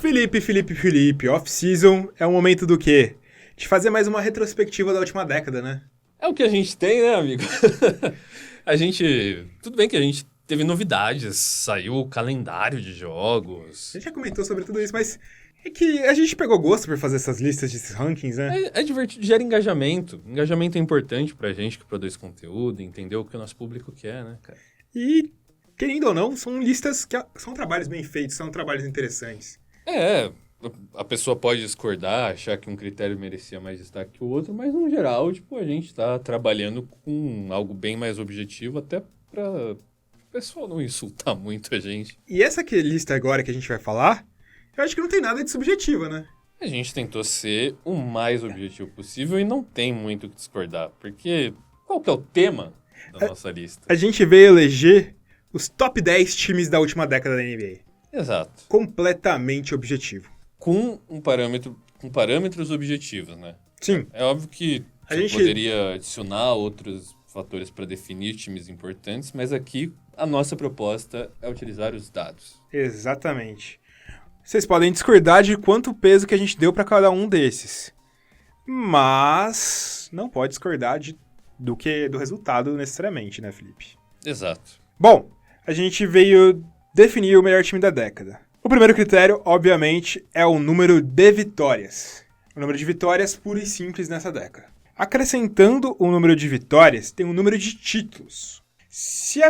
Felipe, off-season é o momento do quê? De fazer mais uma retrospectiva da última década, né? É o que a gente tem, né, amigo? Tudo bem que a gente teve novidades, saiu o calendário de jogos. A gente já comentou sobre tudo isso, mas é que a gente pegou gosto por fazer essas listas, esses rankings, né? É divertido, gera engajamento. Engajamento é importante pra gente que produz conteúdo, entender o que o nosso público quer, né, cara? E, querendo ou não, são listas que são trabalhos bem feitos, são trabalhos interessantes. A pessoa pode discordar, achar que um critério merecia mais destaque que o outro, mas no geral, a gente tá trabalhando com algo bem mais objetivo, até pra o pessoal não insultar muito a gente. E essa lista agora que a gente vai falar, eu acho que não tem nada de subjetiva, né? A gente tentou ser o mais objetivo possível e não tem muito o que discordar, porque qual que é o tema da nossa lista? A gente veio eleger os top 10 times da última década da NBA. Exato. Completamente objetivo. Com parâmetros objetivos, né? Sim. É óbvio que A você gente poderia adicionar outros fatores para definir times importantes, mas aqui a nossa proposta é utilizar os dados. Exatamente. Vocês podem discordar de quanto peso que a gente deu para cada um desses. Mas não pode discordar do resultado necessariamente, né, Felipe? Exato. Bom, a gente veio definir o melhor time da década. O primeiro critério, obviamente, é o número de vitórias. O número de vitórias puro e simples nessa década. Acrescentando o número de vitórias, tem o número de títulos. Se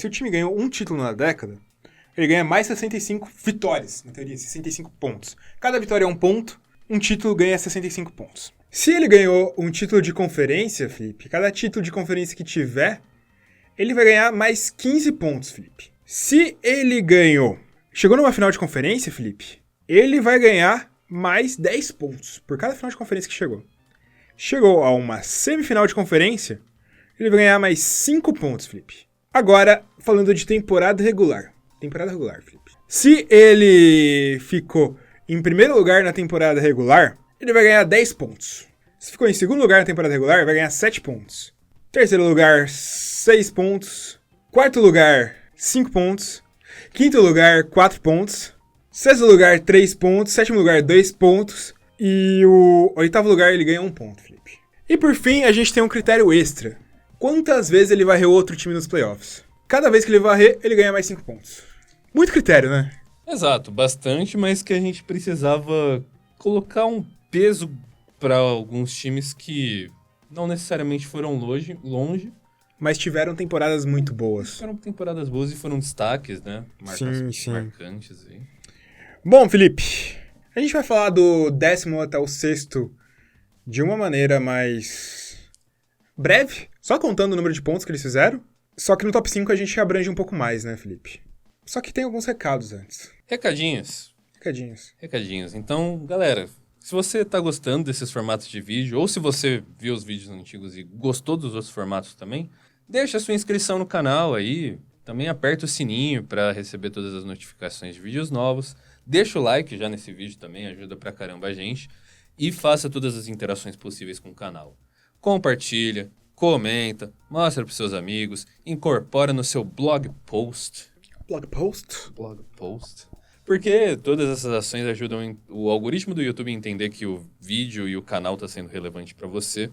o time ganhou um título na década, ele ganha mais 65 vitórias, na teoria, 65 pontos. Cada vitória é um ponto, um título ganha 65 pontos. Se ele ganhou um título de conferência, Felipe, cada título de conferência que tiver, ele vai ganhar mais 15 pontos, Felipe. Se ele chegou numa final de conferência, Felipe, ele vai ganhar mais 10 pontos por cada final de conferência que chegou. Chegou a uma semifinal de conferência, ele vai ganhar mais 5 pontos, Felipe. Agora, falando de temporada regular. Temporada regular, Felipe. Se ele ficou em primeiro lugar na temporada regular, ele vai ganhar 10 pontos. Se ficou em segundo lugar na temporada regular, vai ganhar 7 pontos. Terceiro lugar, 6 pontos. Quarto lugar, 5 pontos. Quinto lugar, 4 pontos. Sexto lugar, 3 pontos. Sétimo lugar, 2 pontos. E o oitavo lugar, ele ganha 1 ponto, Felipe. E por fim, a gente tem um critério extra. Quantas vezes ele varreu outro time nos playoffs? Cada vez que ele varrer, ele ganha mais 5 pontos. Muito critério, né? Exato, bastante, mas que a gente precisava colocar um peso para alguns times que não necessariamente foram longe. Mas tiveram temporadas muito boas. Foram temporadas boas e foram destaques, né? Sim. Marcantes aí. Bom, Felipe, a gente vai falar do 10º até o 6º de uma maneira mais breve, só contando o número de pontos que eles fizeram. Só que no top 5 a gente abrange um pouco mais, né, Felipe? Só que tem alguns recados antes. Recadinhos. Então, galera, se você tá gostando desses formatos de vídeo, ou se você viu os vídeos antigos e gostou dos outros formatos também, deixa a sua inscrição no canal aí. Também aperta o sininho para receber todas as notificações de vídeos novos. Deixa o like já nesse vídeo também, ajuda pra caramba a gente. E faça todas as interações possíveis com o canal. Compartilha, comenta, mostra pros seus amigos, incorpora no seu blog post. Blog post? Porque todas essas ações ajudam o algoritmo do YouTube a entender que o vídeo e o canal está sendo relevante para você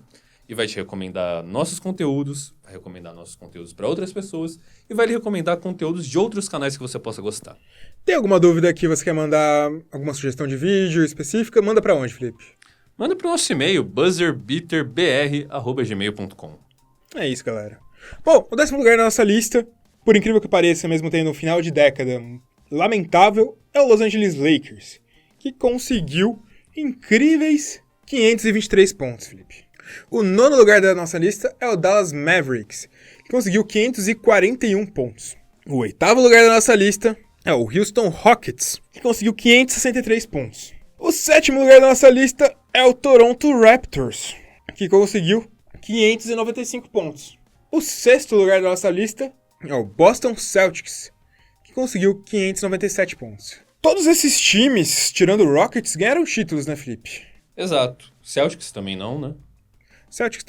e vai te recomendar nossos conteúdos, vai recomendar nossos conteúdos para outras pessoas e vai lhe recomendar conteúdos de outros canais que você possa gostar. Tem alguma dúvida que você quer mandar, alguma sugestão de vídeo específica? Manda para onde, Felipe? Manda para o nosso e-mail, buzzerbeaterbr@gmail.com. É isso, galera. Bom, o 10º lugar na nossa lista, por incrível que pareça, mesmo tendo um final de década lamentável, é o Los Angeles Lakers, que conseguiu incríveis 523 pontos, Felipe. O 9º lugar da nossa lista é o Dallas Mavericks, que conseguiu 541 pontos. O 8º lugar da nossa lista é o Houston Rockets, que conseguiu 563 pontos. O 7º lugar da nossa lista é o Toronto Raptors, que conseguiu 595 pontos. O 6º lugar da nossa lista é o Boston Celtics, que conseguiu 597 pontos. Todos esses times, tirando o Rockets, ganharam títulos, né, Felipe? Exato. Celtics também não, né? Celtics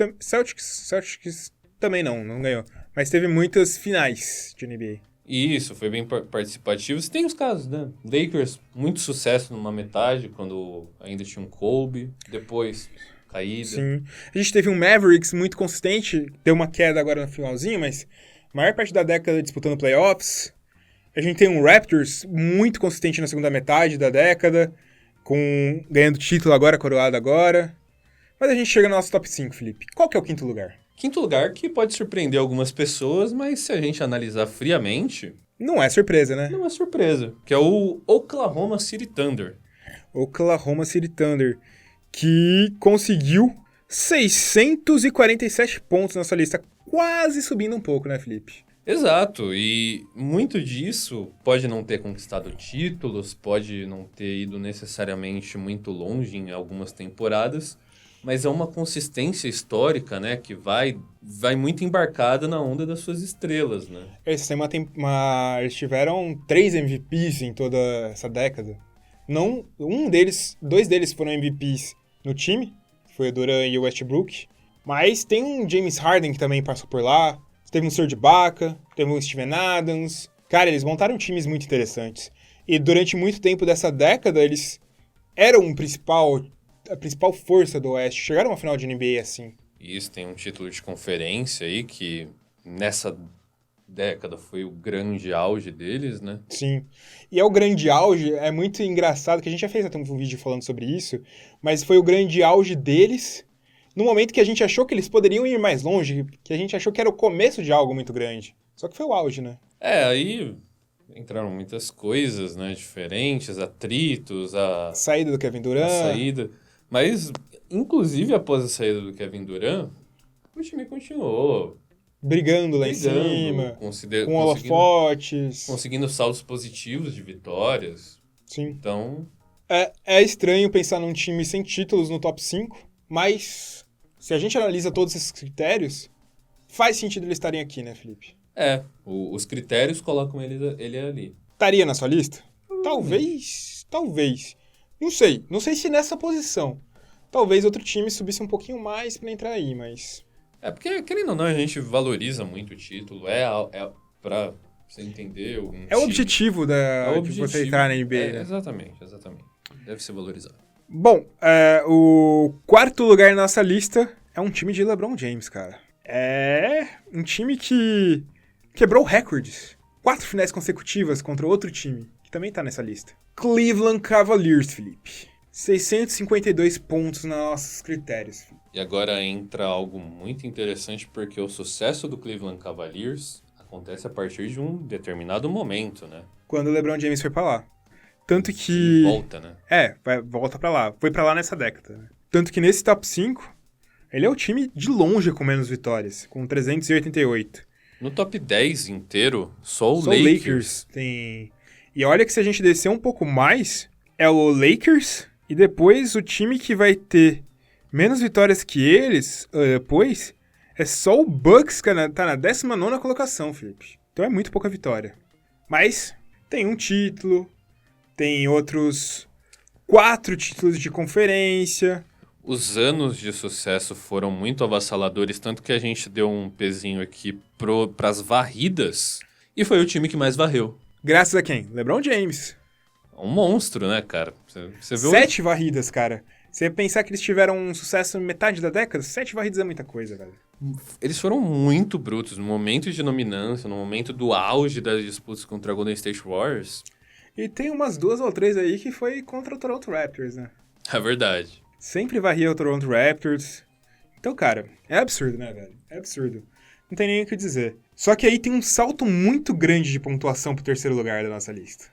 também não ganhou. Mas teve muitas finais de NBA. Isso, foi bem participativo. Tem os casos, né? Lakers, muito sucesso numa metade, quando ainda tinha um Kobe. Depois, caída. Sim. A gente teve um Mavericks muito consistente, deu uma queda agora no finalzinho, mas a maior parte da década disputando playoffs. A gente tem um Raptors muito consistente na segunda metade da década, ganhando título agora, coroado agora. Mas a gente chega no nosso top 5, Felipe. Qual que é o quinto lugar? Quinto lugar que pode surpreender algumas pessoas, mas se a gente analisar friamente... Não é surpresa, né? Não é surpresa, que é o Oklahoma City Thunder. Oklahoma City Thunder, que conseguiu 647 pontos nessa lista, quase subindo um pouco, né, Felipe? Exato, e muito disso pode não ter conquistado títulos, pode não ter ido necessariamente muito longe em algumas temporadas, mas é uma consistência histórica, né, que vai muito embarcada na onda das suas estrelas, né? Eles tiveram 3 MVPs em toda essa década. Não, dois deles foram MVPs no time, foi o Durant e o Westbrook, mas tem um James Harden que também passou por lá, teve um Serge Ibaka, teve um Steven Adams. Cara, eles montaram times muito interessantes. E durante muito tempo dessa década, eles eram a principal força do Oeste. Chegaram a uma final de NBA assim. Isso, tem um título de conferência aí que nessa década foi o grande auge deles, né? Sim. E é o grande auge, é muito engraçado, que a gente já fez até um vídeo falando sobre isso, mas foi o grande auge deles no momento que a gente achou que eles poderiam ir mais longe, que a gente achou que era o começo de algo muito grande. Só que foi o auge, né? Aí entraram muitas coisas, né, diferentes, atritos, a saída do Kevin Durant. A saída. Mas, inclusive, após a saída do Kevin Durant, o time continuou brigando lá em cima, com holofotes. Conseguindo saldos positivos de vitórias. Sim. Então... É estranho pensar num time sem títulos no top 5, mas se a gente analisa todos esses critérios, faz sentido eles estarem aqui, né, Felipe? Os critérios colocam ele ali. Estaria na sua lista? Talvez. Não sei se nessa posição. Talvez outro time subisse um pouquinho mais pra entrar aí, mas... porque, querendo ou não, a gente valoriza muito o título. Pra você entender... o objetivo de você entrar na NBA, né? Exatamente. Deve ser valorizado. Bom, o quarto lugar na nossa lista é um time de LeBron James, cara. É um time que quebrou recordes. 4 finais consecutivas contra outro time, que também tá nessa lista. Cleveland Cavaliers, Felipe. 652 pontos nos nossos critérios. Felipe. E agora entra algo muito interessante, porque o sucesso do Cleveland Cavaliers acontece a partir de um determinado momento, né? Quando o LeBron James foi pra lá. Tanto que... volta, né? Volta pra lá. Foi pra lá nessa década. Né? Tanto que nesse top 5, ele é o time de longe com menos vitórias, com 388. No top 10 inteiro, só o Lakers tem... E olha que se a gente descer um pouco mais, é o Lakers e depois o time que vai ter menos vitórias que eles depois é só o Bucks, que tá na 19ª colocação, Felipe. Então é muito pouca vitória. Mas tem um título, tem outros 4 títulos de conferência. Os anos de sucesso foram muito avassaladores, tanto que a gente deu um pezinho aqui pras varridas, e foi o time que mais varreu. Graças a quem? LeBron James. Um monstro, né, cara? Você viu 7 varridas, cara. Você pensar que eles tiveram um sucesso metade da década, 7 varridas é muita coisa, velho. Eles foram muito brutos no momento de dominância, no momento do auge das disputas contra a Golden State Warriors. E tem umas 2 ou 3 aí que foi contra o Toronto Raptors, né? É verdade. Sempre varria o Toronto Raptors. Então, cara, é absurdo, né, velho? É absurdo. Não tem nem o que dizer. Só que aí tem um salto muito grande de pontuação pro terceiro lugar da nossa lista.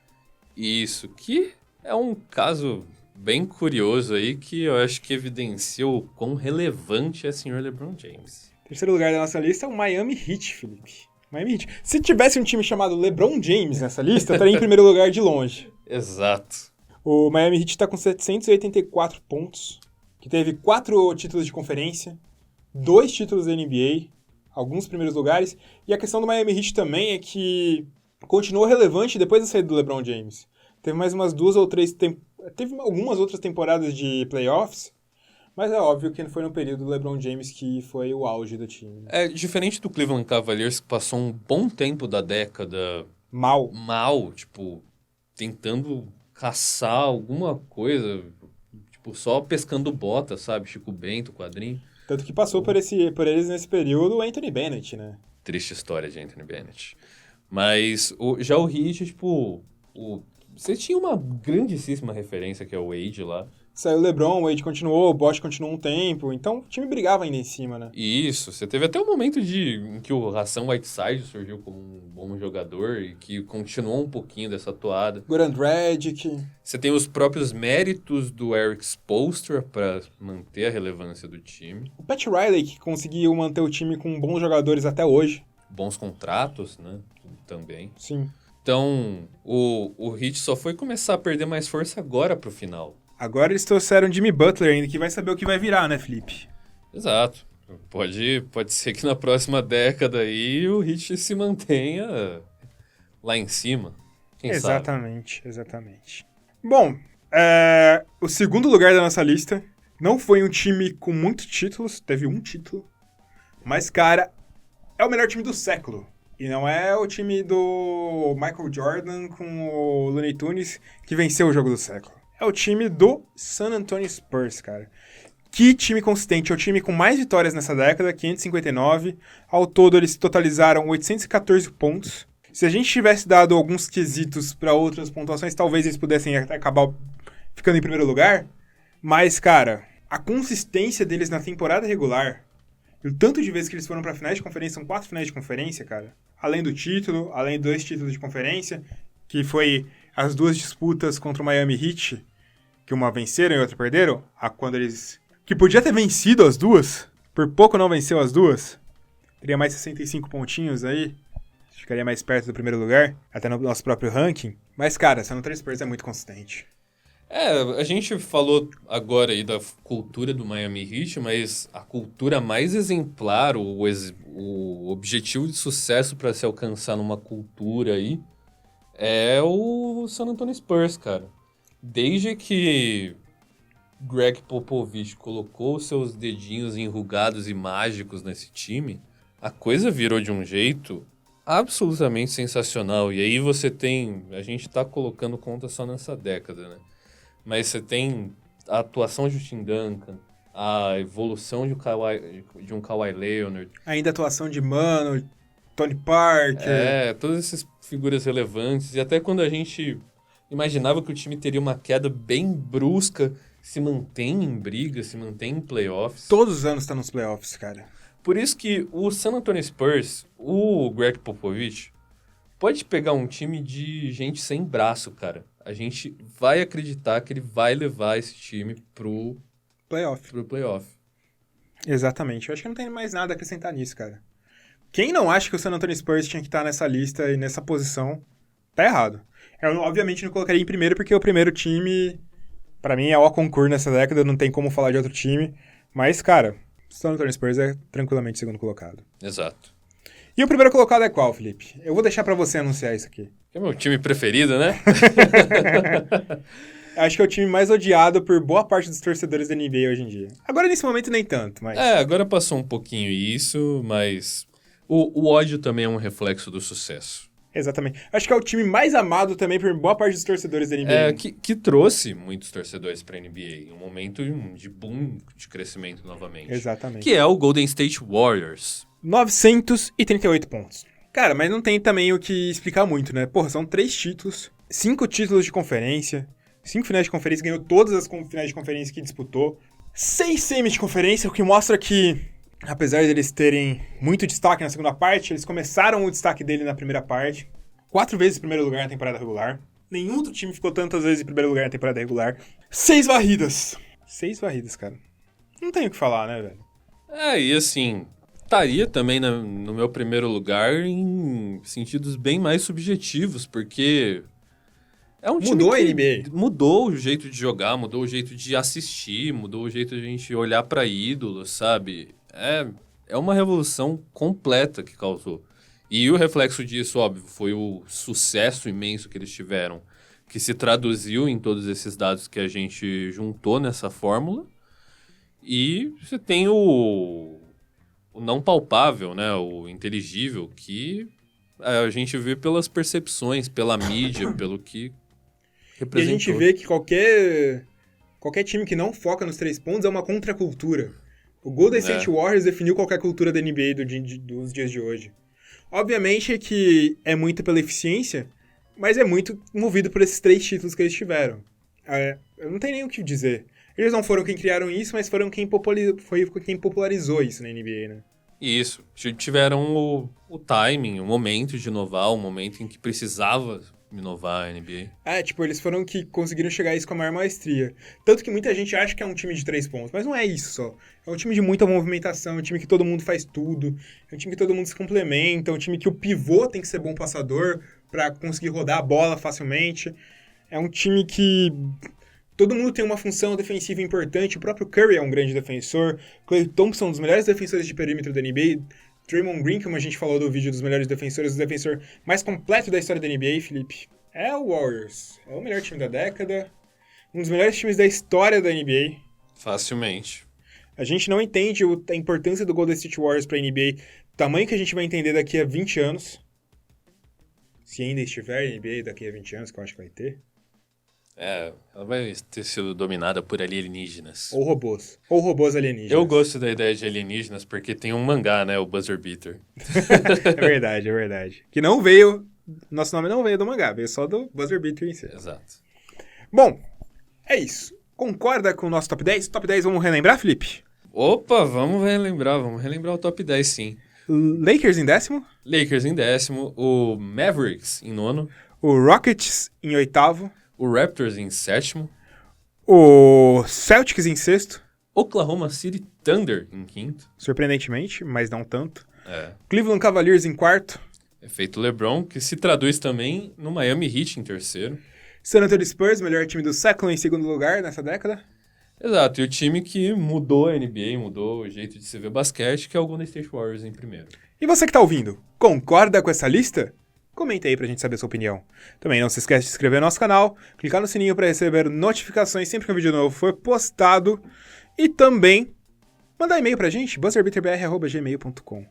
Isso, que é um caso bem curioso aí, que eu acho que evidencia o quão relevante é o senhor LeBron James. Terceiro lugar da nossa lista é o Miami Heat, Felipe. Miami Heat. Se tivesse um time chamado LeBron James nessa lista, estaria em primeiro lugar de longe. Exato. O Miami Heat tá com 784 pontos, que teve 4 títulos de conferência, 2 títulos da NBA, alguns primeiros lugares, e a questão do Miami Heat também é que continuou relevante depois da saída do LeBron James. Teve mais umas 2 ou 3... Teve algumas outras temporadas de playoffs, mas é óbvio que foi no período do LeBron James que foi o auge do time. É diferente do Cleveland Cavaliers, que passou um bom tempo da década mal, tipo, tentando caçar alguma coisa, tipo, só pescando bota, sabe? Chico Bento, quadrinho. Tanto que passou por eles nesse período o Anthony Bennett, né? Triste história de Anthony Bennett. Mas já o Heat, tipo, você tinha uma grandíssima referência que é o Wade lá. Saiu o LeBron, o Wade continuou, o Bosh continuou um tempo, então o time brigava ainda em cima, né? Isso, você teve até um momento em que o Hassan Whiteside surgiu como um bom jogador e que continuou um pouquinho dessa toada. Goran Dragic. Você tem os próprios méritos do Eric Spoelstra para manter a relevância do time. O Pat Riley, que conseguiu manter o time com bons jogadores até hoje. Bons contratos, né? Também. Sim. Então, o Heat só foi começar a perder mais força agora pro final. Agora eles trouxeram Jimmy Butler ainda, que vai saber o que vai virar, né, Felipe? Exato. Pode ser que na próxima década aí o Heat se mantenha lá em cima. Quem sabe? Exatamente. Bom, o segundo lugar da nossa lista não foi um time com muitos títulos, teve um título, mas, cara, é o melhor time do século. E não é o time do Michael Jordan com o Looney Tunes que venceu o jogo do século. É o time do San Antonio Spurs, cara. Que time consistente. É o time com mais vitórias nessa década, 559. Ao todo, eles totalizaram 814 pontos. Se a gente tivesse dado alguns quesitos para outras pontuações, talvez eles pudessem acabar ficando em primeiro lugar. Mas, cara, a consistência deles na temporada regular, e o tanto de vezes que eles foram para finais de conferência, são 4 finais de conferência, cara. Além do título, além de 2 títulos de conferência, que foi as 2 disputas contra o Miami Heat, que uma venceram e outra perderam, quando eles... que podia ter vencido as duas, por pouco não venceu as duas, teria mais 65 pontinhos aí, ficaria mais perto do primeiro lugar, até no nosso próprio ranking. Mas, cara, San Antonio Spurs é muito consistente. A gente falou agora aí da cultura do Miami Heat, mas a cultura mais exemplar, o objetivo de sucesso para se alcançar numa cultura aí, é o San Antonio Spurs, cara. Desde que Greg Popovich colocou seus dedinhos enrugados e mágicos nesse time, a coisa virou de um jeito absolutamente sensacional. E aí a gente tá colocando conta só nessa década, né? Mas você tem a atuação de Tim Duncan, a evolução de um Kawhi Leonard. Ainda a atuação de Mano, Tony Parker. Todas essas figuras relevantes. E até quando a gente imaginava que o time teria uma queda bem brusca, se mantém em briga, se mantém em playoffs. Todos os anos tá nos playoffs, cara. Por isso que o San Antonio Spurs, o Greg Popovich, pode pegar um time de gente sem braço, cara. A gente vai acreditar que ele vai levar esse time pro playoff. Exatamente. Eu acho que não tem mais nada a acrescentar nisso, cara. Quem não acha que o San Antonio Spurs tinha que estar nessa lista e nessa posição, tá errado. Eu, obviamente, não colocaria em primeiro, porque o primeiro time, pra mim, é o concurso nessa década, não tem como falar de outro time. Mas, cara, o San Antonio Spurs é tranquilamente segundo colocado. Exato. E o primeiro colocado é qual, Felipe? Eu vou deixar pra você anunciar isso aqui. É o meu time preferido, né? Acho que é o time mais odiado por boa parte dos torcedores da NBA hoje em dia. Agora, nesse momento, nem tanto, mas... agora passou um pouquinho isso, mas o ódio também é um reflexo do sucesso. Exatamente. Acho que é o time mais amado também por boa parte dos torcedores da NBA. Que trouxe muitos torcedores pra NBA. Um momento de boom, de crescimento novamente. Exatamente. Que é o Golden State Warriors. 938 pontos. Cara, mas não tem também o que explicar muito, né? Porra, são 3 títulos, 5 títulos de conferência, 5 finais de conferência, ganhou todas as finais de conferência que disputou, 6 semis de conferência, o que mostra que, apesar de eles terem muito destaque na segunda parte, eles começaram o destaque dele na primeira parte. 4 vezes em primeiro lugar na temporada regular. Nenhum outro time ficou tantas vezes em primeiro lugar na temporada regular. 6 varridas. 6 varridas, cara. Não tem o que falar, né, velho? E assim, estaria também no meu primeiro lugar em sentidos bem mais subjetivos, porque é um time mudou que a NBA. Mudou o jeito de jogar, mudou o jeito de assistir, mudou o jeito de a gente olhar para ídolos, sabe? É uma revolução completa que causou. E o reflexo disso, óbvio, foi o sucesso imenso que eles tiveram, que se traduziu em todos esses dados que a gente juntou nessa fórmula. E você tem o não palpável, né? O inteligível, que A gente vê pelas percepções, pela mídia, pelo que representou. E a gente vê que qualquer time que não foca nos 3 pontos é uma contracultura. O Golden State Warriors definiu qualquer cultura da NBA dos dias de hoje. Obviamente que é muito pela eficiência, mas é muito movido por esses 3 títulos que eles tiveram. Eu não tenho nem o que dizer. Eles não foram quem criaram isso, mas foram quem popularizou isso na NBA, né? Isso. Tiveram o timing, o momento de inovar, o momento em que precisava inovar a NBA. Eles foram que conseguiram chegar a isso com a maior maestria. Tanto que muita gente acha que é um time de 3 pontos, mas não é isso só. É um time de muita movimentação, é um time que todo mundo faz tudo, é um time que todo mundo se complementa, é um time que o pivô tem que ser bom passador pra conseguir rodar a bola facilmente. É um time que todo mundo tem uma função defensiva importante, o próprio Curry é um grande defensor, Klay Thompson, um dos melhores defensores de perímetro da NBA, Draymond Green, como a gente falou do vídeo dos melhores defensores, o defensor mais completo da história da NBA, Felipe. É o Warriors. É o melhor time da década. Um dos melhores times da história da NBA. Facilmente. A gente não entende a importância do Golden State Warriors pra NBA, o tamanho que a gente vai entender daqui a 20 anos. Se ainda estiver na NBA daqui a 20 anos, que eu acho que vai ter. Ela vai ter sido dominada por alienígenas. Ou robôs. Ou robôs alienígenas. Eu gosto da ideia de alienígenas porque tem um mangá, né? O Buzzer Beater. É verdade. Que não veio... Nosso nome não veio do mangá, veio só do Buzzer Beater em si. Exato. Bom, é isso. Concorda com o nosso top 10? Top 10 vamos relembrar, Felipe? Opa, vamos relembrar o top 10, sim. Lakers em 10º? Lakers em 10º, o Mavericks em 9º. O Rockets em 8º. O Raptors em 7º. O Celtics em 6º. Oklahoma City Thunder em 5º. Surpreendentemente, mas não tanto. Cleveland Cavaliers em 4º. Efeito LeBron, que se traduz também no Miami Heat em 3º. San Antonio Spurs, melhor time do século, em 2º lugar nessa década. Exato, e o time que mudou a NBA, mudou o jeito de se ver basquete, que é o Golden State Warriors em 1º. E você que tá ouvindo, concorda com essa lista? Comenta aí pra gente saber a sua opinião. Também não se esquece de se inscrever no nosso canal, clicar no sininho pra receber notificações sempre que um vídeo novo for postado e também mandar e-mail pra gente, buzzerbeaterbr@gmail.com.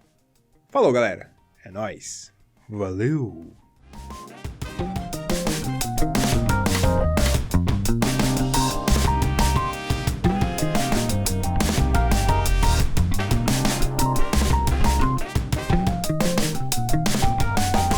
Falou, galera. É nóis. Valeu!